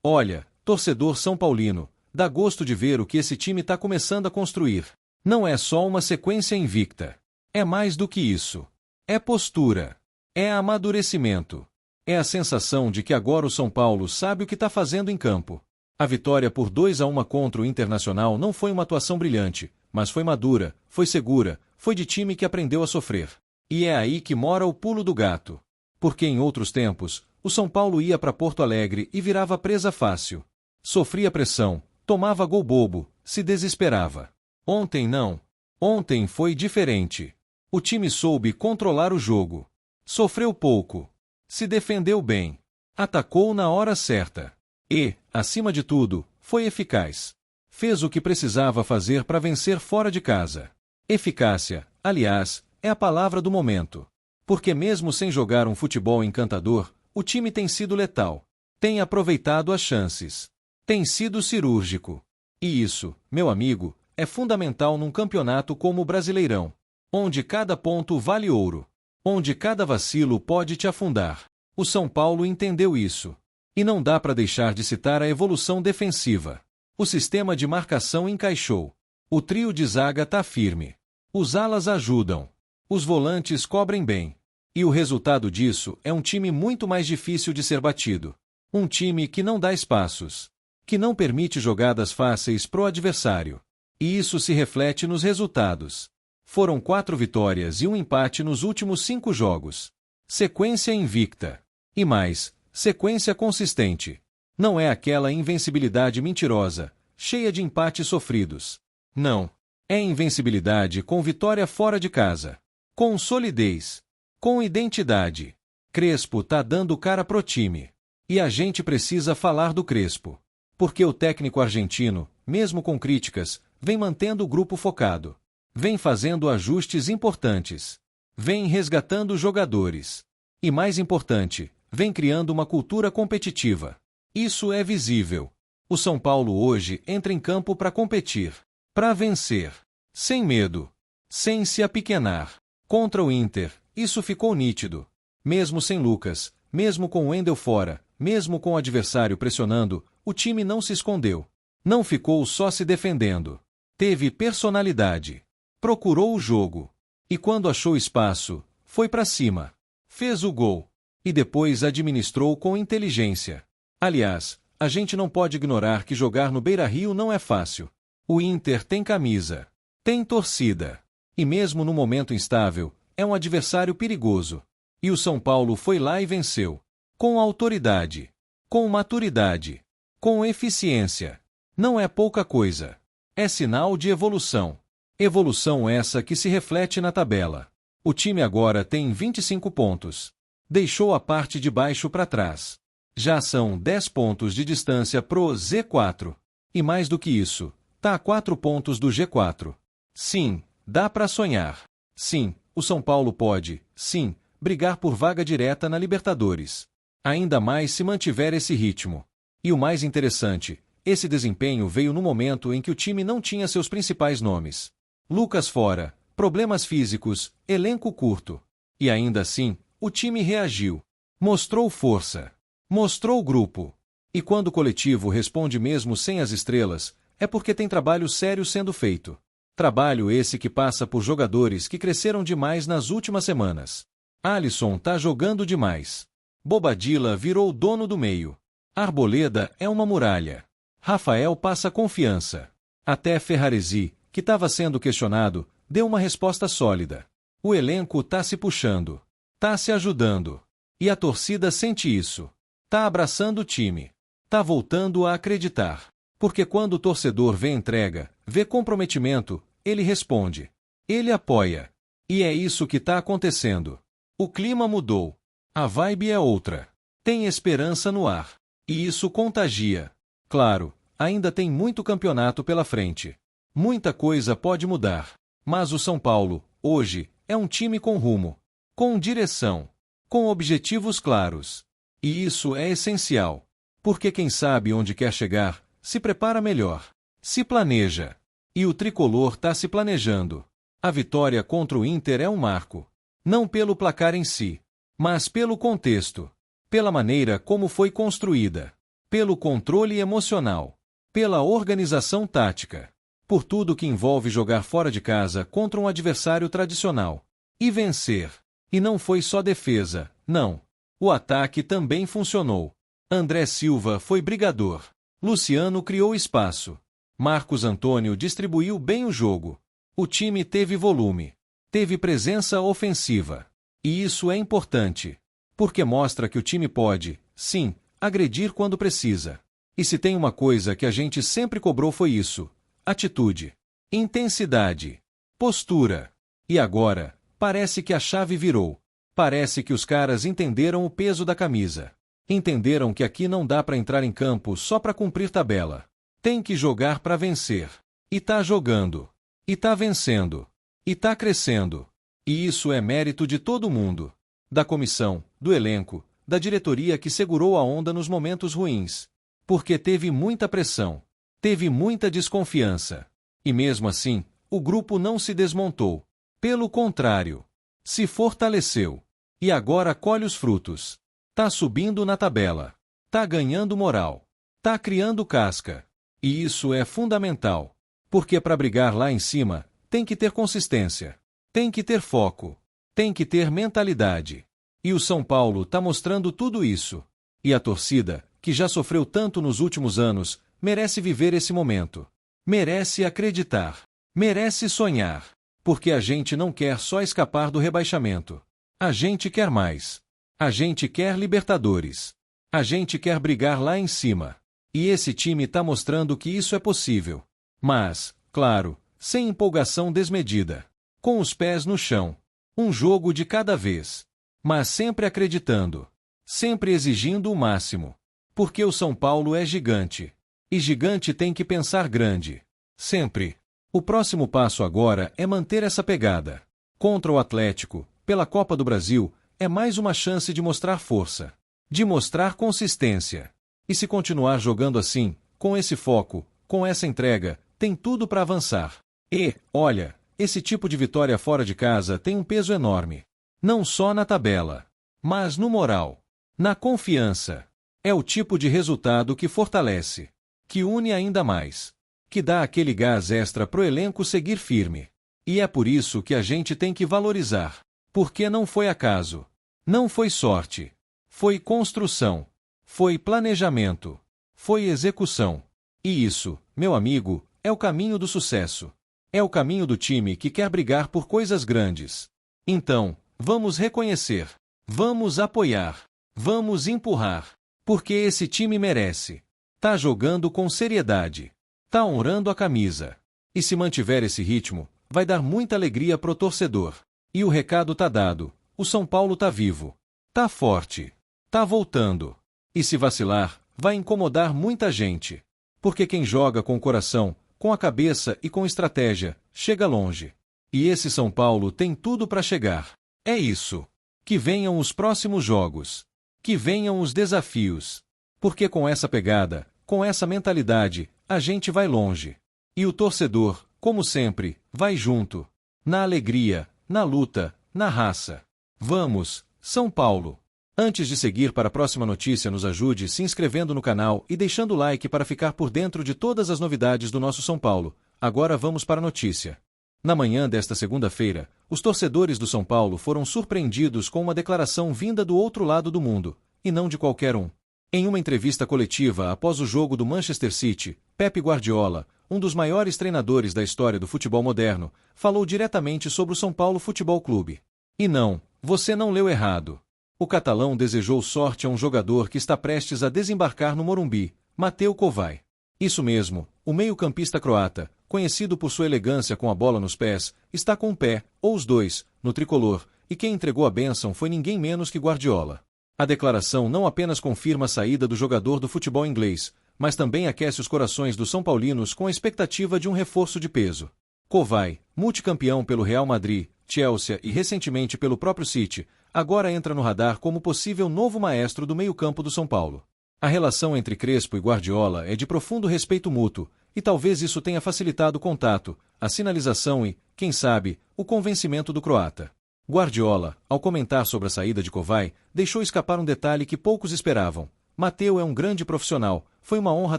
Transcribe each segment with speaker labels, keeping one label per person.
Speaker 1: Olha, torcedor São Paulino, dá gosto de ver o que esse time tá começando a construir. Não é só uma sequência invicta. É mais do que isso. É postura. É amadurecimento. É a sensação de que agora o São Paulo sabe o que tá fazendo em campo. A vitória por 2-1 contra o Internacional não foi uma atuação brilhante, mas foi madura, foi segura, foi de time que aprendeu a sofrer. E é aí que mora o pulo do gato. Porque em outros tempos, o São Paulo ia para Porto Alegre e virava presa fácil. Sofria pressão, tomava gol bobo, se desesperava. Ontem não. Ontem foi diferente. O time soube controlar o jogo. Sofreu pouco. Se defendeu bem. Atacou na hora certa. E, acima de tudo, foi eficaz. Fez o que precisava fazer para vencer fora de casa. Eficácia, aliás, é a palavra do momento. Porque mesmo sem jogar um futebol encantador, o time tem sido letal. Tem aproveitado as chances. Tem sido cirúrgico. E isso, meu amigo, é fundamental num campeonato como o Brasileirão, onde cada ponto vale ouro, onde cada vacilo pode te afundar. O São Paulo entendeu isso. E não dá para deixar de citar a evolução defensiva. O sistema de marcação encaixou. O trio de zaga tá firme. Os alas ajudam. Os volantes cobrem bem. E o resultado disso é um time muito mais difícil de ser batido. Um time que não dá espaços. Que não permite jogadas fáceis pro adversário. E isso se reflete nos resultados. Foram 4 vitórias e um empate nos últimos 5 jogos. Sequência invicta. E mais, sequência consistente. Não é aquela invencibilidade mentirosa, cheia de empates sofridos. Não. É invencibilidade com vitória fora de casa. Com solidez. Com identidade. Crespo tá dando cara pro time. E a gente precisa falar do Crespo. Porque o técnico argentino, mesmo com críticas, vem mantendo o grupo focado. Vem fazendo ajustes importantes. Vem resgatando jogadores. E mais importante, vem criando uma cultura competitiva. Isso é visível. O São Paulo hoje entra em campo para competir. Para vencer. Sem medo. Sem se apequenar. Contra o Inter, isso ficou nítido. Mesmo sem Lucas, mesmo com o Wendel fora, mesmo com o adversário pressionando, o time não se escondeu. Não ficou só se defendendo. Teve personalidade. Procurou o jogo. E quando achou espaço, foi para cima. Fez o gol. E depois administrou com inteligência. Aliás, a gente não pode ignorar que jogar no Beira-Rio não é fácil. O Inter tem camisa. Tem torcida. E mesmo no momento instável, é um adversário perigoso. E o São Paulo foi lá e venceu. Com autoridade. Com maturidade. Com eficiência. Não é pouca coisa. É sinal de evolução. Evolução essa que se reflete na tabela. O time agora tem 25 pontos. Deixou a parte de baixo para trás. Já são 10 pontos de distância pro Z4. E mais do que isso, tá a 4 pontos do G4. Sim, dá para sonhar. Sim, o São Paulo pode, sim, brigar por vaga direta na Libertadores. Ainda mais se mantiver esse ritmo. E o mais interessante, esse desempenho veio no momento em que o time não tinha seus principais nomes. Lucas fora, problemas físicos, elenco curto. E ainda assim, o time reagiu. Mostrou força. Mostrou grupo. E quando o coletivo responde mesmo sem as estrelas, é porque tem trabalho sério sendo feito. Trabalho esse que passa por jogadores que cresceram demais nas últimas semanas. Alisson tá jogando demais. Bobadilla virou o dono do meio. Arboleda é uma muralha. Rafael passa confiança. Até Ferraresi, que estava sendo questionado, deu uma resposta sólida. O elenco tá se puxando. Tá se ajudando. E a torcida sente isso. Tá abraçando o time. Tá voltando a acreditar. Porque quando o torcedor vê entrega, vê comprometimento, ele responde. Ele apoia. E é isso que tá acontecendo. O clima mudou. A vibe é outra. Tem esperança no ar. E isso contagia. Claro, ainda tem muito campeonato pela frente. Muita coisa pode mudar. Mas o São Paulo, hoje, é um time com rumo. Com direção. Com objetivos claros. E isso é essencial. Porque quem sabe onde quer chegar, se prepara melhor. Se planeja. E o tricolor tá se planejando. A vitória contra o Inter é um marco. Não pelo placar em si, mas pelo contexto. Pela maneira como foi construída. pelo controle emocional, pela organização tática, por tudo que envolve jogar fora de casa contra um adversário tradicional e vencer. E não foi só defesa, não. O ataque também funcionou. André Silva foi brigador. Luciano criou espaço. Marcos Antônio distribuiu bem o jogo. O time teve volume. Teve presença ofensiva. E isso é importante, porque mostra que o time pode, sim, agredir quando precisa. E se tem uma coisa que a gente sempre cobrou foi isso: atitude, intensidade, postura. E agora, parece que a chave virou. Parece que os caras entenderam o peso da camisa. Entenderam que aqui não dá para entrar em campo só para cumprir tabela. Tem que jogar para vencer. E tá jogando. E tá vencendo. E tá crescendo. E isso é mérito de todo mundo. Da comissão, do elenco, da diretoria que segurou a onda nos momentos ruins. Porque teve muita pressão. Teve muita desconfiança. E mesmo assim, o grupo não se desmontou. Pelo contrário, se fortaleceu. E agora colhe os frutos. Tá subindo na tabela. Tá ganhando moral. Tá criando casca. E isso é fundamental. Porque para brigar lá em cima, tem que ter consistência. Tem que ter foco. Tem que ter mentalidade. E o São Paulo tá mostrando tudo isso. E a torcida, que já sofreu tanto nos últimos anos, merece viver esse momento. Merece acreditar. Merece sonhar. Porque a gente não quer só escapar do rebaixamento. A gente quer mais. A gente quer Libertadores. A gente quer brigar lá em cima. E esse time tá mostrando que isso é possível. Mas, claro, sem empolgação desmedida. Com os pés no chão. Um jogo de cada vez. Mas sempre acreditando. Sempre exigindo o máximo. Porque o São Paulo é gigante. E gigante tem que pensar grande. Sempre. O próximo passo agora é manter essa pegada. Contra o Atlético, pela Copa do Brasil, é mais uma chance de mostrar força. De mostrar consistência. E se continuar jogando assim, com esse foco, com essa entrega, tem tudo para avançar. E, olha, esse tipo de vitória fora de casa tem um peso enorme. Não só na tabela, mas no moral, na confiança. É o tipo de resultado que fortalece, que une ainda mais, que dá aquele gás extra pro elenco seguir firme. E é por isso que a gente tem que valorizar. Porque não foi acaso. Não foi sorte. Foi construção. Foi planejamento. Foi execução. E isso, meu amigo, é o caminho do sucesso. É o caminho do time que quer brigar por coisas grandes. Então, vamos reconhecer. Vamos apoiar. Vamos empurrar. Porque esse time merece. Tá jogando com seriedade. Tá honrando a camisa. E se mantiver esse ritmo, vai dar muita alegria pro torcedor. E o recado tá dado. O São Paulo tá vivo. Tá forte. Tá voltando. E se vacilar, vai incomodar muita gente. Porque quem joga com o coração, com a cabeça e com estratégia, chega longe. E esse São Paulo tem tudo para chegar. É isso. Que venham os próximos jogos. Que venham os desafios. Porque com essa pegada, com essa mentalidade, a gente vai longe. E o torcedor, como sempre, vai junto. Na alegria, na luta, na raça. Vamos, São Paulo! Antes de seguir para a próxima notícia, nos ajude se inscrevendo no canal e deixando o like para ficar por dentro de todas as novidades do nosso São Paulo. Agora vamos para a notícia. Na manhã desta segunda-feira, os torcedores do São Paulo foram surpreendidos com uma declaração vinda do outro lado do mundo, e não de qualquer um. Em uma entrevista coletiva após o jogo do Manchester City, Pep Guardiola, um dos maiores treinadores da história do futebol moderno, falou diretamente sobre o São Paulo Futebol Clube. E não, você não leu errado. O catalão desejou sorte a um jogador que está prestes a desembarcar no Morumbi, Mateu Kovai. Isso mesmo, o meio-campista croata, conhecido por sua elegância com a bola nos pés, está com um pé, ou os dois, no tricolor, e quem entregou a bênção foi ninguém menos que Guardiola. A declaração não apenas confirma a saída do jogador do futebol inglês, mas também aquece os corações dos são paulinos com a expectativa de um reforço de peso. Kovai, multicampeão pelo Real Madrid, Chelsea e recentemente pelo próprio City, agora entra no radar como possível novo maestro do meio-campo do São Paulo. A relação entre Crespo e Guardiola é de profundo respeito mútuo, e talvez isso tenha facilitado o contato, a sinalização e, quem sabe, o convencimento do croata. Guardiola, ao comentar sobre a saída de Kovai, deixou escapar um detalhe que poucos esperavam, Mateu é um grande profissional, foi uma honra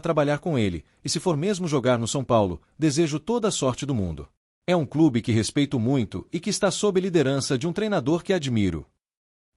Speaker 1: trabalhar com ele, e se for mesmo jogar no São Paulo, desejo toda a sorte do mundo. É um clube que respeito muito e que está sob liderança de um treinador que admiro.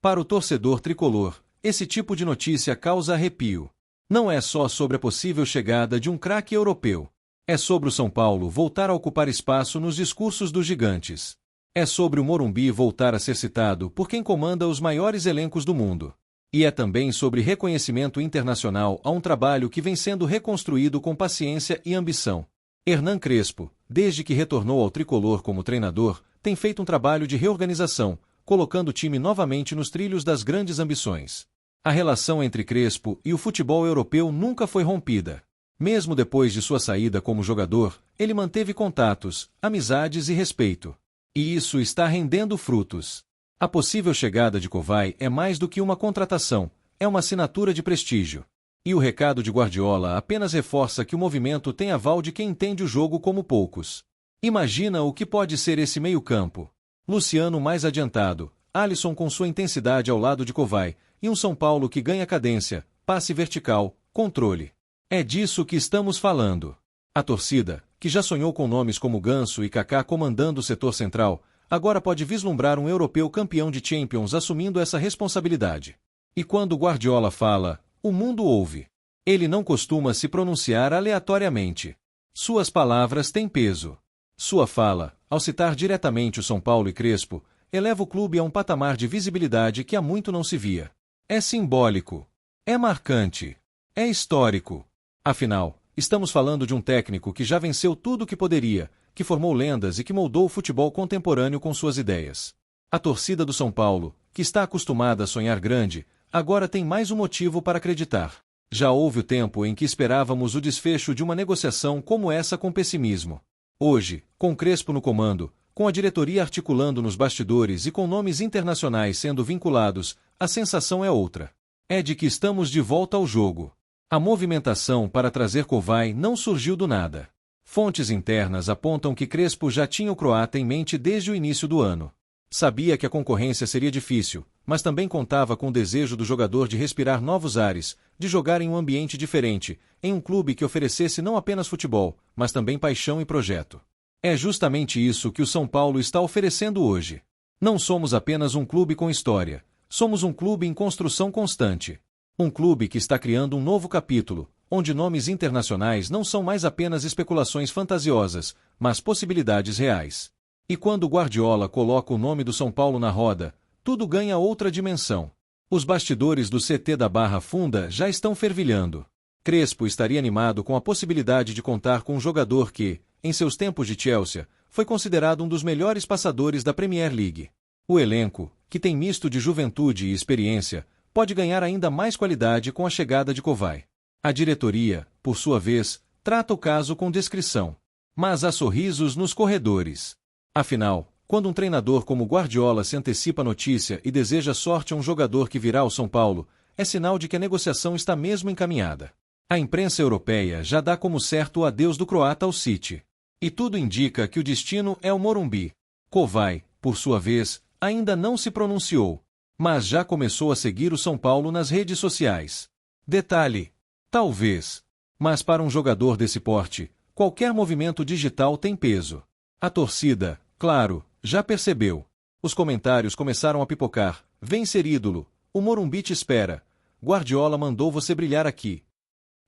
Speaker 1: Para o torcedor tricolor, esse tipo de notícia causa arrepio. Não é só sobre a possível chegada de um craque europeu. É sobre o São Paulo voltar a ocupar espaço nos discursos dos gigantes. É sobre o Morumbi voltar a ser citado por quem comanda os maiores elencos do mundo. E é também sobre reconhecimento internacional a um trabalho que vem sendo reconstruído com paciência e ambição. Hernan Crespo, desde que retornou ao tricolor como treinador, tem feito um trabalho de reorganização, colocando o time novamente nos trilhos das grandes ambições. A relação entre Crespo e o futebol europeu nunca foi rompida. Mesmo depois de sua saída como jogador, ele manteve contatos, amizades e respeito. E isso está rendendo frutos. A possível chegada de Kovai é mais do que uma contratação, é uma assinatura de prestígio. E o recado de Guardiola apenas reforça que o movimento tem aval de quem entende o jogo como poucos. Imagina o que pode ser esse meio-campo. Luciano mais adiantado, Alisson com sua intensidade ao lado de Kovai, e um São Paulo que ganha cadência, passe vertical, controle. É disso que estamos falando. A torcida, que já sonhou com nomes como Ganso e Kaká comandando o setor central, agora pode vislumbrar um europeu campeão de Champions assumindo essa responsabilidade. E quando Guardiola fala, o mundo ouve. Ele não costuma se pronunciar aleatoriamente. Suas palavras têm peso. Sua fala, ao citar diretamente o São Paulo e Crespo, eleva o clube a um patamar de visibilidade que há muito não se via. É simbólico. É marcante. É histórico. Afinal, estamos falando de um técnico que já venceu tudo o que poderia, que formou lendas e que moldou o futebol contemporâneo com suas ideias. A torcida do São Paulo, que está acostumada a sonhar grande, agora tem mais um motivo para acreditar. Já houve o tempo em que esperávamos o desfecho de uma negociação como essa com pessimismo. Hoje, com Crespo no comando, com a diretoria articulando nos bastidores e com nomes internacionais sendo vinculados, a sensação é outra. É de que estamos de volta ao jogo. A movimentação para trazer Kovai não surgiu do nada. Fontes internas apontam que Crespo já tinha o croata em mente desde o início do ano. Sabia que a concorrência seria difícil, mas também contava com o desejo do jogador de respirar novos ares, de jogar em um ambiente diferente, em um clube que oferecesse não apenas futebol, mas também paixão e projeto. É justamente isso que o São Paulo está oferecendo hoje. Não somos apenas um clube com história, somos um clube em construção constante. Um clube que está criando um novo capítulo, onde nomes internacionais não são mais apenas especulações fantasiosas, mas possibilidades reais. E quando Guardiola coloca o nome do São Paulo na roda, tudo ganha outra dimensão. Os bastidores do CT da Barra Funda já estão fervilhando. Crespo estaria animado com a possibilidade de contar com um jogador que, em seus tempos de Chelsea, foi considerado um dos melhores passadores da Premier League. O elenco, que tem misto de juventude e experiência, pode ganhar ainda mais qualidade com a chegada de Kovai. A diretoria, por sua vez, trata o caso com discrição. Mas há sorrisos nos corredores. Afinal, quando um treinador como Guardiola se antecipa à notícia e deseja sorte a um jogador que virá ao São Paulo, é sinal de que a negociação está mesmo encaminhada. A imprensa europeia já dá como certo o adeus do croata ao City. E tudo indica que o destino é o Morumbi. Kovai, por sua vez, ainda não se pronunciou, mas já começou a seguir o São Paulo nas redes sociais. Detalhe: talvez. Mas para um jogador desse porte, qualquer movimento digital tem peso. A torcida, claro, já percebeu. Os comentários começaram a pipocar. Vem ser ídolo. O Morumbi te espera. Guardiola mandou você brilhar aqui.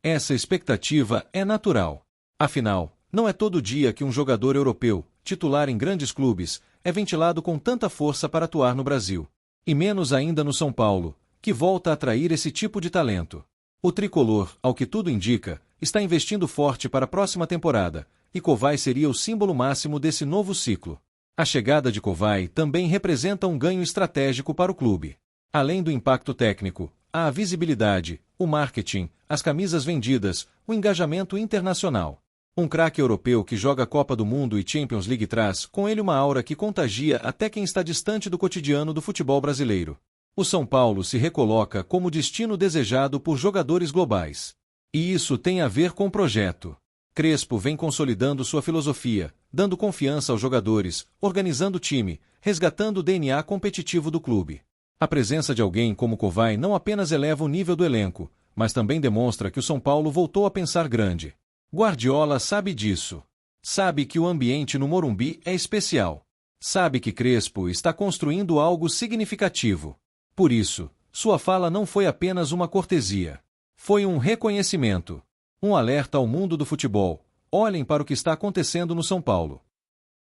Speaker 1: Essa expectativa é natural. Afinal, não é todo dia que um jogador europeu, titular em grandes clubes, é ventilado com tanta força para atuar no Brasil. E menos ainda no São Paulo, que volta a atrair esse tipo de talento. O tricolor, ao que tudo indica, está investindo forte para a próxima temporada, e Kovai seria o símbolo máximo desse novo ciclo. A chegada de Kovai também representa um ganho estratégico para o clube. Além do impacto técnico, há a visibilidade, o marketing, as camisas vendidas, o engajamento internacional. Um craque europeu que joga a Copa do Mundo e Champions League traz com ele uma aura que contagia até quem está distante do cotidiano do futebol brasileiro. O São Paulo se recoloca como destino desejado por jogadores globais. E isso tem a ver com o projeto. Crespo vem consolidando sua filosofia, dando confiança aos jogadores, organizando o time, resgatando o DNA competitivo do clube. A presença de alguém como Kovai não apenas eleva o nível do elenco, mas também demonstra que o São Paulo voltou a pensar grande. Guardiola sabe disso. Sabe que o ambiente no Morumbi é especial. Sabe que Crespo está construindo algo significativo. Por isso, sua fala não foi apenas uma cortesia. Foi um reconhecimento. Um alerta ao mundo do futebol. Olhem para o que está acontecendo no São Paulo.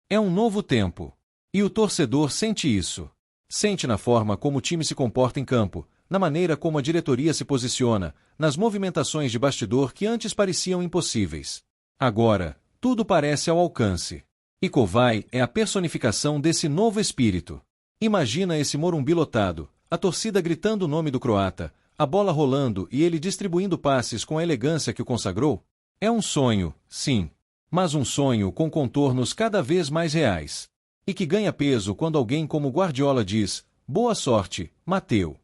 Speaker 1: É um novo tempo. E o torcedor sente isso. Sente na forma como o time se comporta em campo, na maneira como a diretoria se posiciona, nas movimentações de bastidor que antes pareciam impossíveis. Agora, tudo parece ao alcance. E Kovai é a personificação desse novo espírito. Imagina esse Morumbi lotado, a torcida gritando o nome do croata, a bola rolando e ele distribuindo passes com a elegância que o consagrou? É um sonho, sim. Mas um sonho com contornos cada vez mais reais. E que ganha peso quando alguém como Guardiola diz: boa sorte, Mateu.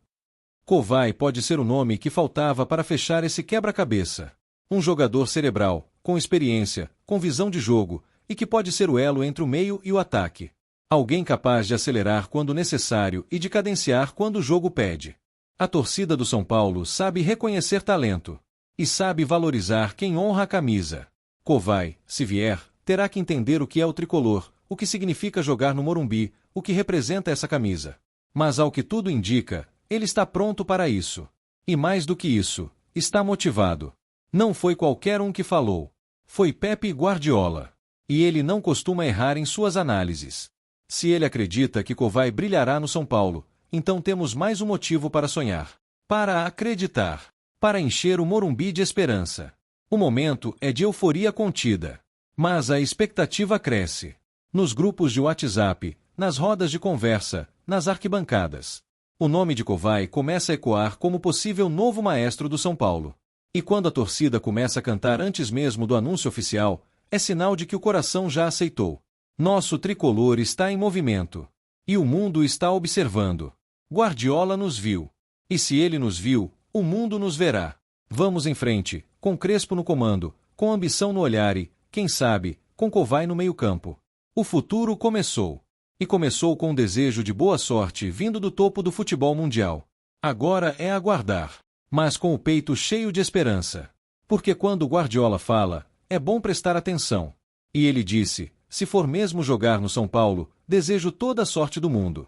Speaker 1: Kovai pode ser o nome que faltava para fechar esse quebra-cabeça. Um jogador cerebral, com experiência, com visão de jogo, e que pode ser o elo entre o meio e o ataque. Alguém capaz de acelerar quando necessário e de cadenciar quando o jogo pede. A torcida do São Paulo sabe reconhecer talento. E sabe valorizar quem honra a camisa. Kovai, se vier, terá que entender o que é o tricolor, o que significa jogar no Morumbi, o que representa essa camisa. Mas ao que tudo indica, ele está pronto para isso. E mais do que isso, está motivado. Não foi qualquer um que falou. Foi Pepe Guardiola. E ele não costuma errar em suas análises. Se ele acredita que Kovai brilhará no São Paulo, então temos mais um motivo para sonhar. Para acreditar. Para encher o Morumbi de esperança. O momento é de euforia contida. Mas a expectativa cresce. Nos grupos de WhatsApp, nas rodas de conversa, nas arquibancadas. O nome de Kovai começa a ecoar como possível novo maestro do São Paulo. E quando a torcida começa a cantar antes mesmo do anúncio oficial, é sinal de que o coração já aceitou. Nosso tricolor está em movimento. E o mundo está observando. Guardiola nos viu. E se ele nos viu, o mundo nos verá. Vamos em frente, com Crespo no comando, com ambição no olhar e, quem sabe, com Kovai no meio-campo. O futuro começou. E começou com um desejo de boa sorte vindo do topo do futebol mundial. Agora é aguardar. Mas com o peito cheio de esperança. Porque quando Guardiola fala, é bom prestar atenção. E ele disse: se for mesmo jogar no São Paulo, desejo toda a sorte do mundo.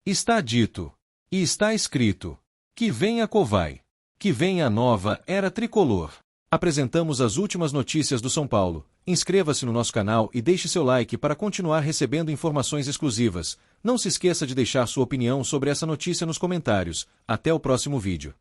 Speaker 1: Está dito. E está escrito. Que venha Kovai. Que venha a nova era tricolor. Apresentamos as últimas notícias do São Paulo. Inscreva-se no nosso canal e deixe seu like para continuar recebendo informações exclusivas. Não se esqueça de deixar sua opinião sobre essa notícia nos comentários. Até o próximo vídeo.